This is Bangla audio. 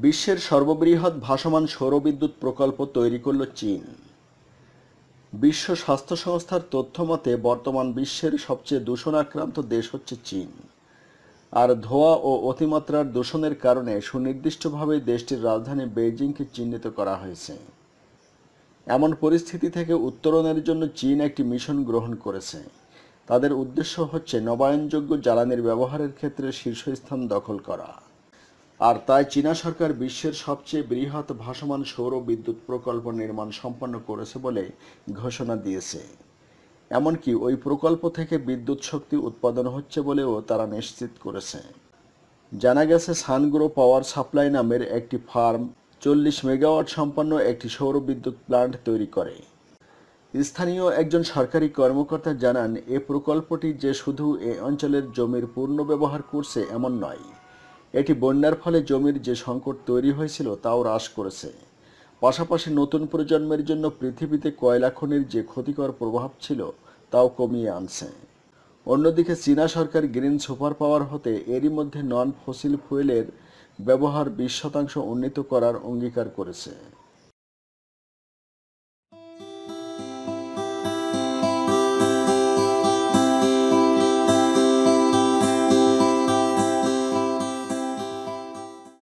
বিশ্বের সর্ববৃহৎ ভাসমান সৌরবিদ্যুৎ প্রকল্প তৈরি করল চীন। বিশ্ব স্বাস্থ্য সংস্থার তথ্যমতে বর্তমান বিশ্বের সবচেয়ে দূষণাক্রান্ত দেশ হচ্ছে চীন। আর ধোঁয়া ও অতিমাত্রার দূষণের কারণে সুনির্দিষ্টভাবে দেশটির রাজধানী বেইজিংকে চিহ্নিত করা হয়েছে। এমন পরিস্থিতি থেকে উত্তরণের জন্য চীন একটি মিশন গ্রহণ করেছে। তাদের উদ্দেশ্য হচ্ছে নবায়নযোগ্য জ্বালানির ব্যবহারের ক্ষেত্রে শীর্ষস্থান দখল করা। আর তাই চীনা সরকার বিশ্বের সবচেয়ে বৃহৎ ভাসমান সৌর বিদ্যুৎ প্রকল্প নির্মাণ সম্পন্ন করেছে বলে ঘোষণা দিয়েছে। এমনকি ওই প্রকল্প থেকে বিদ্যুৎ শক্তি উৎপাদন হচ্ছে বলেও তারা নিশ্চিত করেছে। জানা গেছে, সানগ্রো পাওয়ার সাপ্লাই নামের একটি ফার্ম 40 মেগাওয়াট সম্পন্ন একটি সৌর বিদ্যুৎ প্ল্যান্ট তৈরি করে। স্থানীয় একজন সরকারি কর্মকর্তা জানান, এ প্রকল্পটি যে শুধু এ অঞ্চলের জমির পূর্ণ ব্যবহার করছে এমন নয়, এটি বন্যার ফলে জমির যে সংকট তৈরি হয়েছিল তাও হ্রাস করেছে। পাশাপাশি নতুন প্রজন্মের জন্য পৃথিবীতে কয়লা খনির যে ক্ষতিকর প্রভাব ছিল তাও কমিয়ে আনছে। অন্যদিকে চীনা সরকার গ্রিন সুপার পাওয়ার হতে এরই মধ্যে নন ফসিল ফুয়েলের ব্যবহার 20% উন্নীত করার অঙ্গীকার করেছে।